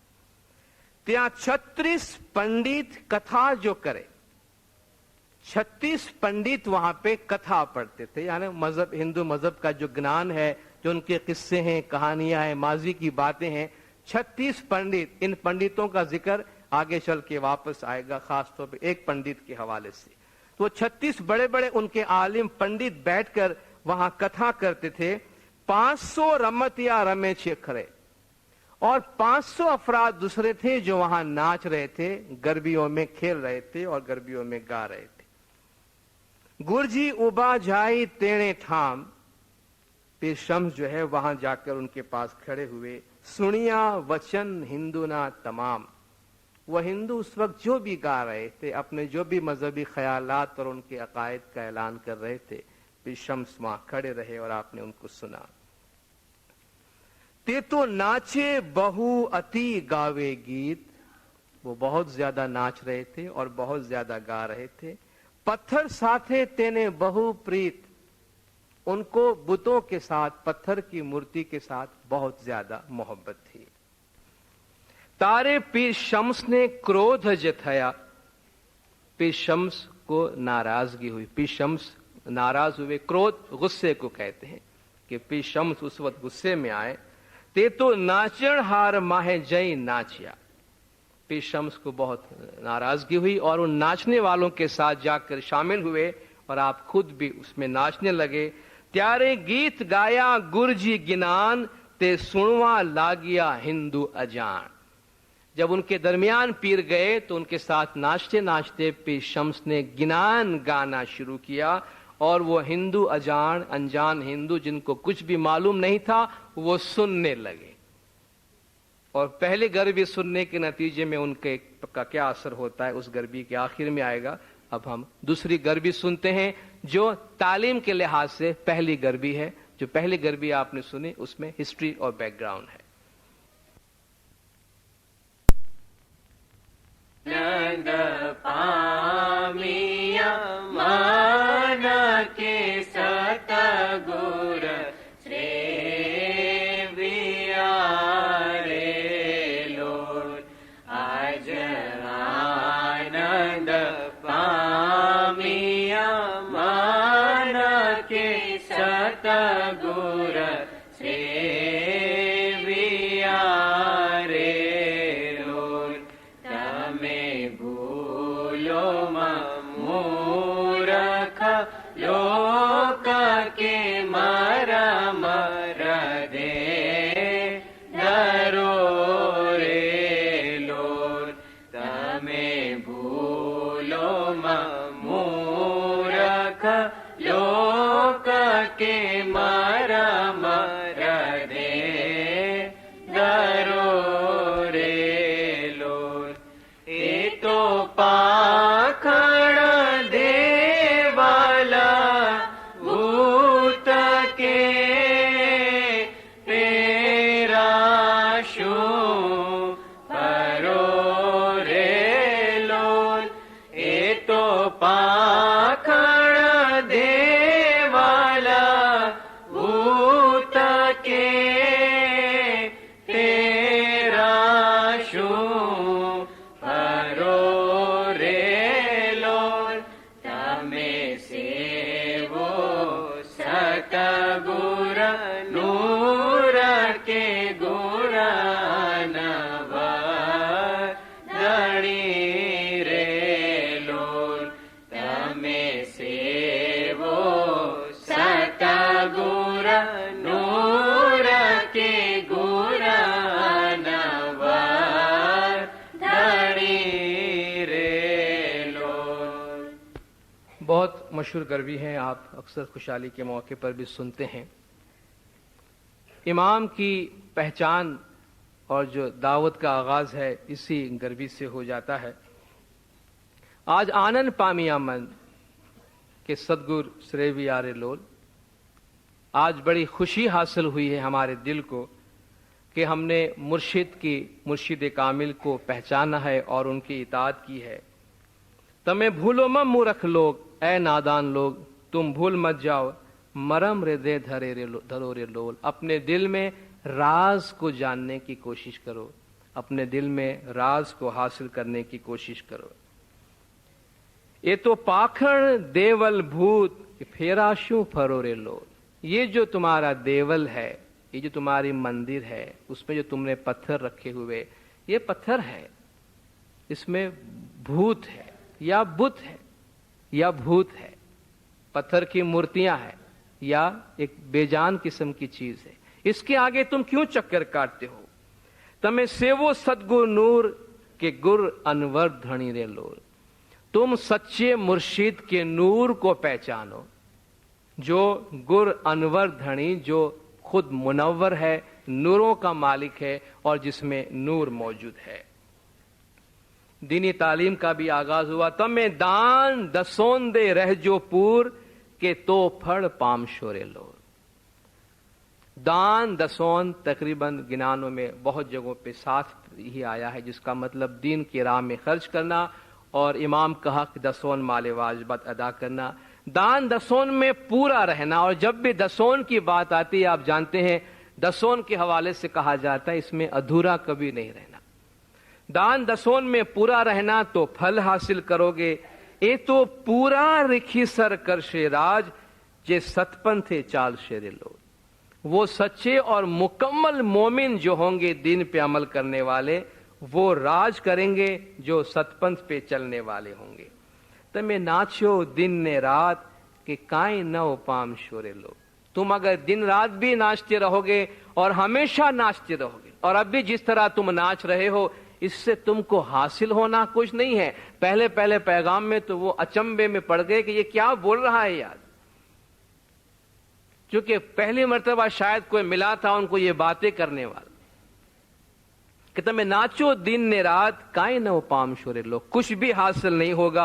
تیا 36 پنڈت کتھا جو کرے، 36 پنڈت وہاں پہ کتھا پڑھتے تھے، یعنی مذہب، ہندو مذہب کا جو گنان ہے، جو ان کے قصے ہیں، کہانیاں ہیں، ماضی کی باتیں ہیں، 36 پنڈت، ان پنڈتوں کا ذکر آگے چل کے واپس آئے گا، خاص طور پہ ایک پنڈت کے حوالے سے۔ تو 36 بڑے بڑے ان کے عالم پنڈت بیٹھ کر وہاں کتھا کرتے تھے۔ 500 رمتیا رمے چھے کھڑے، اور 500 افراد دوسرے تھے جو وہاں ناچ رہے تھے، گربیوں میں کھیل رہے تھے اور گربیوں میں گا رہے تھے۔ گرجی ابا جائی تینے ٹھام، پیر شمس جو ہے وہاں جا کر ان کے پاس کھڑے ہوئے۔ سنیا وچن ہندو نا تمام، وہ ہندو اس وقت جو بھی گا رہے تھے، اپنے جو بھی مذہبی خیالات اور ان کے عقائد کا اعلان کر رہے تھے، پیر شمس وہاں کھڑے رہے اور آپ نے ان کو سنا۔ تے تو ناچے بہو اتی گاوے گیت، وہ بہت زیادہ ناچ رہے تھے اور بہت زیادہ گا رہے تھے۔ پتھر ساتھے تینے بہو پریت، ان کو بتوں کے ساتھ، پتھر کی مورتی کے ساتھ بہت زیادہ محبت تھی۔ تارے پیر شمس نے کرودھ جتھیا، پیر شمس کو ناراضگی ہوئی، پیر شمس ناراض ہوئے۔ کرودھ غصے کو کہتے ہیں کہ پیر شمس اس وقت غصے میں آئے۔ تے تو ناچن ہار ماہ جئی ناچیا، پیر شمس کو بہت ناراضگی ہوئی اور ان ناچنے والوں کے ساتھ جا کر شامل ہوئے اور آپ خود بھی اس میں ناچنے لگے۔ تیارے گیت گایا گرجی گنان تے سنوا لاگیا ہندو اجان، جب ان کے درمیان پیر گئے تو ان کے ساتھ ناچتے ناچتے پیر شمس نے گنان گانا شروع کیا، اور وہ ہندو انجان ہندو جن کو کچھ بھی معلوم نہیں تھا وہ سننے لگے۔ اور پہلے گربی سننے کے نتیجے میں ان کے کا کیا اثر ہوتا ہے اس گربی کے آخر میں آئے گا، اب ہم دوسری گربی سنتے ہیں جو تعلیم کے لحاظ سے پہلی گربی ہے. جو پہلی گربی آپ نے سنی اس میں ہسٹری اور بیک گراؤنڈ ہے. نند پامیا مان کے ست گر آج آنند پامیا مان کے ست گر تمہیں بھولو مورکھ لوک کے مر مر دے درو مورکھ لوک کے مر مر دے درو رے لو. اے تو پاکھڑ دے والا بھوت کے پیرا شو پرو رے لو. اے تو پاکھڑ دے والا بھوت کے تیرا شو پرو رے لو. تمہیں سے وہ ست گر نور کے گور دھنی رے لو. تمہیں سے وہ ست گر نور کے گور دھنی رے لو. بہت مشہور گربی ہیں، آپ اکثر خوشحالی کے موقع پر بھی سنتے ہیں. امام کی پہچان اور جو دعوت کا آغاز ہے اسی گربی سے ہو جاتا ہے. آج آنند پامیا من کہ سدگر سریویارے لول. آج بڑی خوشی حاصل ہوئی ہے ہمارے دل کو کہ ہم نے مرشد کامل کو پہچانا ہے اور ان کی اطاعت کی ہے. تمہیں بھولو مت مورکھ لوگ، اے نادان لوگ تم بھول مت جاؤ مرم رے دے دھرو رے لول. اپنے دل میں راز کو جاننے کی کوشش کرو، اپنے دل میں راز کو حاصل کرنے کی کوشش کرو. یہ تو پاکھڑ دیول بھوت پھیراشو پھرورے لول. یہ جو تمہارا دیول ہے، یہ جو تمہاری مندر ہے، اس میں جو تم نے پتھر رکھے ہوئے، یہ پتھر ہے، اس میں بھوت ہے یا بت ہے یا بھوت ہے. پتھر کی مورتیاں ہیں یا ایک بے جان قسم کی چیز ہے. اس کے آگے تم کیوں چکر کاٹتے ہو؟ تمہیں سیوو سدگر نور کے گر انور دھنی رے لول. تم سچے مرشد کے نور کو پہچانو جو گر انور دھنی، جو خود منور ہے، نوروں کا مالک ہے اور جس میں نور موجود ہے. دینی تعلیم کا بھی آغاز ہوا. تمہیں دان دسون دے رہ جو پور کے تو پھڑ پام شورے لول. دان دسون تقریباً گنانوں میں بہت جگہوں پہ ساتھ ہی آیا ہے، جس کا مطلب دین کی راہ میں خرچ کرنا اور امام کا حق دسون مال واجبات ادا کرنا. دان دسون میں پورا رہنا. اور جب بھی دسون کی بات آتی ہے آپ جانتے ہیں دسون کے حوالے سے کہا جاتا ہے اس میں ادھورا کبھی نہیں رہنا. دان دسون میں پورا رہنا تو پھل حاصل کرو گے. اے تو پورا رکھی سر کر شیراج جے ستپن تھے چال شیر لو. وہ سچے اور مکمل مومن جو ہوں گے دین پہ عمل کرنے والے، وہ راج کریں گے جو ستپنتھ پہ چلنے والے ہوں گے. تمہیں ناچو دن نے رات کہ کائیں نہ پام شورے لو. تم اگر دن رات بھی ناچتے رہو گے اور ہمیشہ ناچتے رہو گے، اور اب بھی جس طرح تم ناچ رہے ہو، اس سے تم کو حاصل ہونا کچھ نہیں ہے. پہلے پیغام میں تو وہ اچنبے میں پڑ گئے کہ یہ کیا بول رہا ہے یار. چونکہ پہلی مرتبہ شاید کوئی ملا تھا ان کو یہ باتیں کرنے والا. کہ તમે નાચો દિન ને રાત કાંઈ ન પામશો રે લોગ, કુછ ભી હાસિલ નહીં હોગા,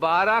12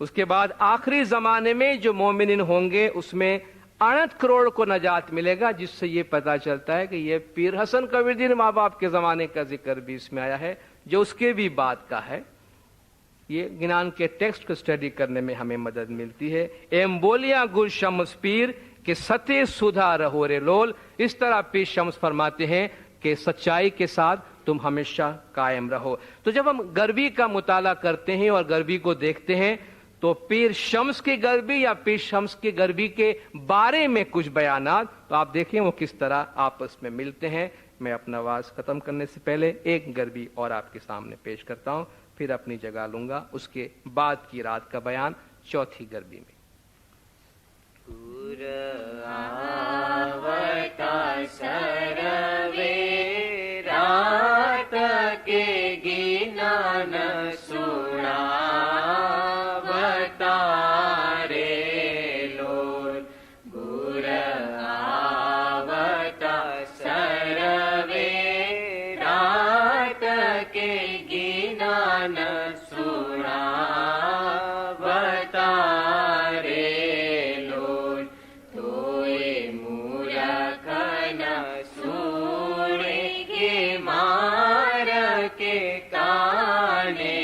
اس کے بعد آخری زمانے میں جو مومنین ہوں گے اس میں 68 کروڑ کو نجات ملے گا، جس سے یہ پتا چلتا ہے کہ یہ پیر حسن کویردین ماں باپ کے زمانے کا ذکر بھی اس میں آیا ہے، جو اس کے بھی بعد کا ہے۔ یہ گنان کے ٹیکسٹ کو اسٹڈی کرنے میں ہمیں مدد ملتی ہے۔ ایم بولیا گر شمس پیر کہ ستے سدھا رہو رے لول، اس طرح پیر شمس فرماتے ہیں کہ سچائی کے ساتھ تم ہمیشہ قائم رہو۔ تو جب ہم غربی کا مطالعہ کرتے ہیں اور غربی کو دیکھتے ہیں تو پیر شمس کی غربی یا پیر شمس کی غربی کے بارے میں کچھ بیانات تو آپ دیکھیں وہ کس طرح آپس میں ملتے ہیں۔ میں اپنا آواز ختم کرنے سے پہلے ایک غربی اور آپ کے سامنے پیش کرتا ہوں، پھر اپنی جگہ لوں گا اس کے بعد کی رات کا بیان چوتھی غربی میں۔ سروے رات کے گنان سنا بتارے لول، گر آوتا سروے رات کے گنان سنا بتارے لول، توئے مورکھ نہ سوڑے گے مار کے کانے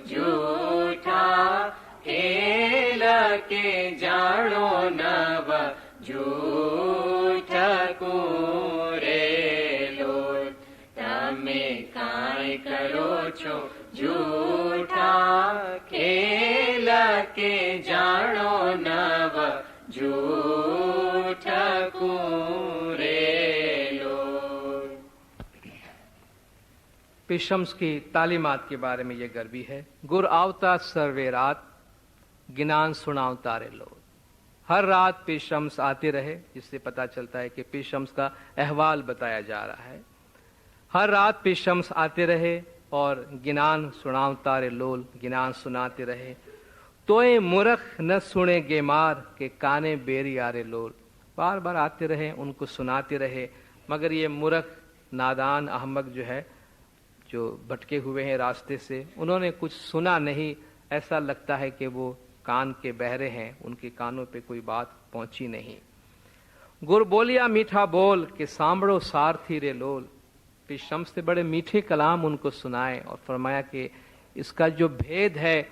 جھوٹا کھیل کے جانو نو جھوٹ کو رے لول، تمہیں کائیں کرو چھو جھوٹا کھیل کے جانو نو جھوٹ کو رے لول۔ پیر شمس کی تعلیمات کے بارے میں یہ غربی ہے۔ گر آوتا سروے رات گنان سناؤ تارے لول، ہر رات پیر شمس آتے رہے، جس سے پتا چلتا ہے کہ پیر شمس کا احوال بتایا جا رہا ہے۔ ہر رات پیر شمس آتے رہے اور گنان سناؤ تارے لول، گنان سناتے رہے، توئے مورخ نہ سنے گے مار کہ کانے بیری آرے لول، بار بار آتے رہے، ان کو سناتے رہے، مگر یہ مورخ نادان احمق جو ہے، جو بھٹکے ہوئے ہیں راستے سے، انہوں نے کچھ سنا نہیں، ایسا لگتا ہے کہ وہ کان کے بہرے ہیں، ان کے کانوں پہ کوئی بات پہنچی نہیں۔ گر بولیا میٹھا بول کہ سامبڑو سارتھی رے لول، پیر شمس سے بڑے میٹھے کلام ان کو سنائے اور فرمایا کہ اس کا جو بھید ہے،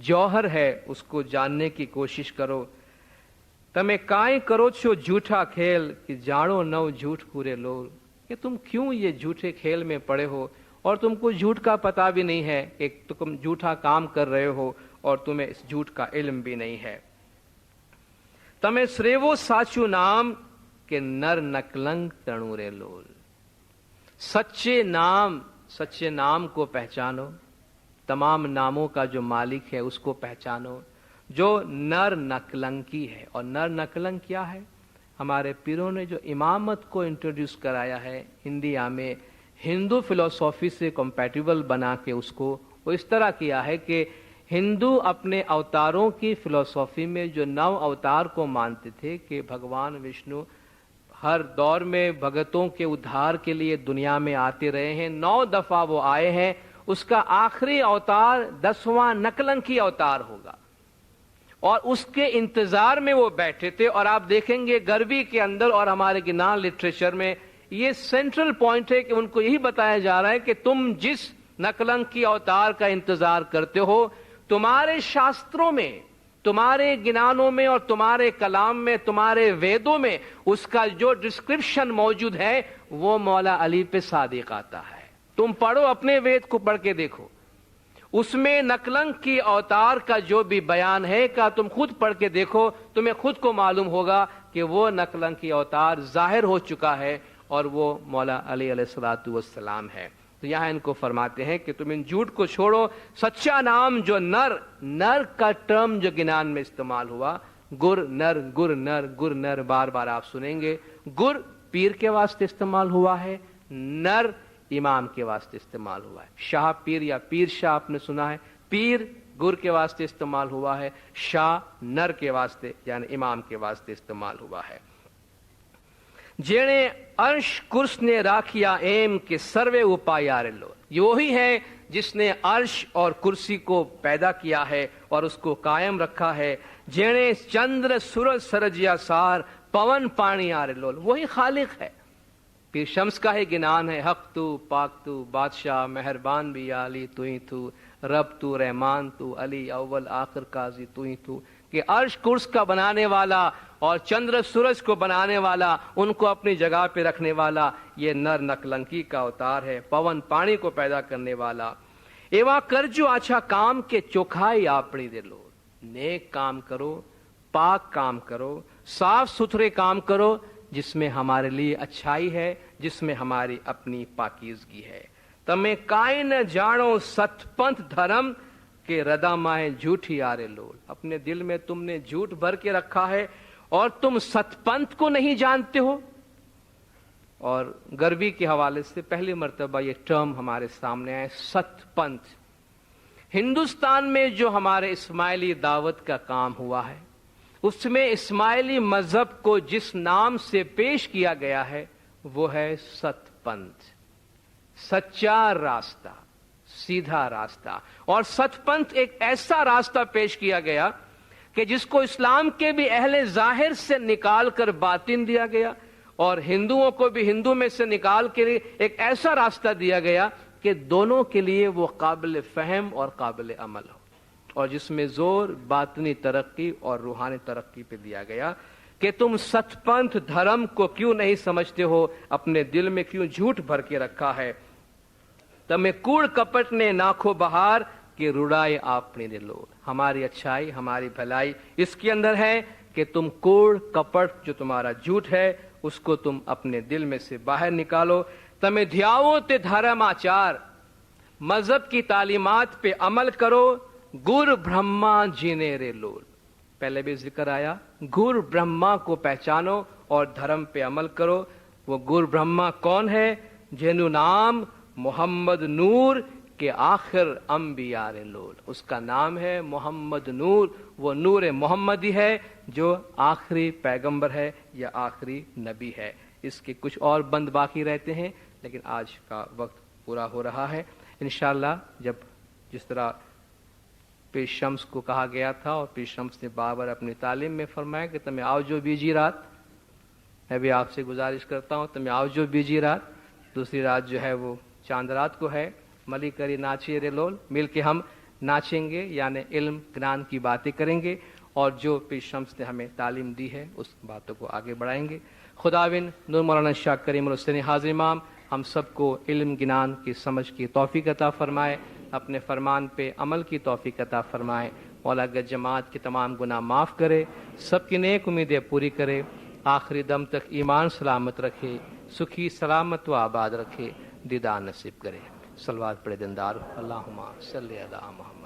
جوہر ہے، اس کو جاننے کی کوشش کرو۔ تمہیں کائیں کرو چھو جھوٹا کھیل کہ جانو نو جھوٹ پورے لول، کہ تم کیوں یہ جھوٹے کھیل میں پڑے ہو اور تم کو جھوٹ کا پتہ بھی نہیں ہے کہ تم جھوٹا کام کر رہے ہو اور تمہیں اس جھوٹ کا علم بھی نہیں ہے۔ تمہیں سریو ساچو نام کہ نر نکلنگ تنورے لول، سچے نام کو پہچانو، تمام ناموں کا جو مالک ہے اس کو پہچانو، جو نر نکلنکی ہے۔ اور نر نکلنک کیا ہے؟ ہمارے پیروں نے جو امامت کو انٹروڈیوس کرایا ہے انڈیا میں، ہندو فلسفی سے کمپیٹیبل بنا کے اس کو وہ اس طرح کیا ہے کہ ہندو اپنے اوتاروں کی فلسفی میں جو 9 اوتار کو مانتے تھے کہ بھگوان وشنو ہر دور میں بھگتوں کے ادھار کے لیے دنیا میں آتے رہے ہیں، 9 دفعہ وہ آئے ہیں، اس کا آخری اوتار 10واں نکلنکی اوتار ہوگا، اور اس کے انتظار میں وہ بیٹھے تھے۔ اور آپ دیکھیں گے غربی کے اندر اور ہمارے گنان لٹریچر میں یہ سینٹرل پوائنٹ ہے کہ ان کو یہی بتایا جا رہا ہے کہ تم جس نکلنکی اوتار کا انتظار کرتے ہو، تمہارے شاستروں میں تمہارے گنانوں میں اور تمہارے کلام میں، تمہارے ویدوں میں اس کا جو ڈسکرپشن موجود ہے وہ مولا علی پہ صادق آتا ہے۔ تم پڑھو، اپنے وید کو پڑھ کے دیکھو، اس میں نکلنگ کی اوتار کا جو بھی بیان ہے کا تم خود پڑھ کے دیکھو، تمہیں خود کو معلوم ہوگا کہ وہ نکلنگ کی اوتار ظاہر ہو چکا ہے اور وہ مولا علی علیہ الصلوۃ والسلام ہے۔ تو یہاں ان کو فرماتے ہیں کہ تم ان جھوٹ کو چھوڑو، سچا نام جو نر کا ٹرم جو گنان میں استعمال ہوا، گر نر بار بار آپ سنیں گے۔ گر پیر کے واسطے استعمال ہوا ہے، نر امام کے واسطے استعمال ہوا ہے۔ شاہ پیر یا پیر شاہ آپ نے سنا ہے، پیر گر کے واسطے استعمال ہوا ہے، شاہ نر کے واسطے یعنی امام کے واسطے استعمال ہوا ہے۔ جینے عرش کرس نے راکھیا ایم کے سروے اوپایار لو، یہ وہی ہے جس نے عرش اور کرسی کو پیدا کیا ہے اور اس کو قائم رکھا ہے۔ جینے چندر سورج سرجیا سار پون پانی آر لول، وہی خالق ہے۔ پیر شمس کا ہی گنان ہے، حق تو، پاک تو، بادشاہ مہربان بھی علی تو ہی تو، رب تو، رحمان تو، علی اول آخر قاضی تو ہی تو، کہ عرش کرس کا بنانے والا اور چندر سورج کو بنانے والا، ان کو اپنی جگہ پہ رکھنے والا، یہ نر نکلنکی کا اوتار ہے۔ پون پانی کو پیدا کرنے والا۔ ایوا کرجو اچھا کام کے چوکھائی آپڑی دے لو، نیک کام کرو، پاک کام کرو، صاف ستھرے کام کرو، جس میں ہمارے لیے اچھائی ہے، جس میں ہماری اپنی پاکیزگی ہے۔ تمہیں کائیں نہ جانو ست پنتھ دھرم کہ ردا مائے جھوٹی آرے لول، اپنے دل میں تم نے جھوٹ بھر کے رکھا ہے اور تم ست پنتھ کو نہیں جانتے ہو۔ اور گروی کے حوالے سے پہلی مرتبہ یہ ٹرم ہمارے سامنے آئے، ست پنتھ۔ ہندوستان میں جو ہمارے اسماعیلی دعوت کا کام ہوا ہے، اس میں اسماعیلی مذہب کو جس نام سے پیش کیا گیا ہے وہ ہے ست پنتھ، سچا راستہ، سیدھا راستہ۔ اور ست پنتھ ایک ایسا راستہ پیش کیا گیا کہ جس کو اسلام کے بھی اہل ظاہر سے نکال کر باطن دیا گیا اور ہندوؤں کو بھی ہندو میں سے نکال کے ایک ایسا راستہ دیا گیا کہ دونوں کے لیے وہ قابل فہم اور قابل عمل ہو، اور جس میں زور باطنی ترقی اور روحانی ترقی پہ دیا گیا کہ تم ست پنتھ دھرم کو کیوں نہیں سمجھتے ہو، اپنے دل میں کیوں جھوٹ بھر کے رکھا ہے۔ تمہیں کوڑ کپٹ نے ناکھو بہار کہ رڑائے آپنی دے لو، ہماری اچھائی ہماری بھلائی اس کے اندر ہے کہ تم کوڑ کپٹ جو تمہارا جھوٹ ہے اس کو تم اپنے دل میں سے باہر نکالو۔ تمہیں دھیاؤ تے دھرم آچار، مذہب کی تعلیمات پہ عمل کرو، گر برہما جینے رے لول، پہلے بھی ذکر آیا، گر برہما کو پہچانو اور دھرم پہ عمل کرو۔ وہ گر برہما کون ہے؟ جنو نام محمد نور کے آخر انبیاء رے لول، اس کا نام ہے محمد نور، وہ نور محمدی ہے جو آخری پیغمبر ہے یا آخری نبی ہے۔ اس کے کچھ اور بند باقی رہتے ہیں لیکن آج کا وقت پورا ہو رہا ہے۔ انشاءاللہ جب جس طرح پیر شمس کو کہا گیا تھا اور پیر شمس نے بابر اپنی تعلیم میں فرمایا کہ تمہیں آؤ جو بیجی رات، میں بھی آپ سے گزارش کرتا ہوں تمہیں آؤ جو بیجی رات، دوسری رات جو ہے وہ چاند رات کو ہے، ملی کری ناچے رے لول، مل کے ہم ناچیں گے یعنی علم گنان کی باتیں کریں گے اور جو پیر شمس نے ہمیں تعلیم دی ہے اس باتوں کو آگے بڑھائیں گے۔ خداوند نور مولانا شاہ کریم الحسین حاضر امام ہم سب کو علم گنان کی سمجھ کی توفیق عطا فرمائے، اپنے فرمان پہ عمل کی توفیق عطا فرمائے، مولا گج جماعت کے تمام گناہ معاف کرے، سب کی نیک امیدیں پوری کرے، آخری دم تک ایمان سلامت رکھے، سکھی سلامت و آباد رکھے، دیدار نصیب کرے۔ صلوات پڑھے دندار، اللہم صلی علی محمد۔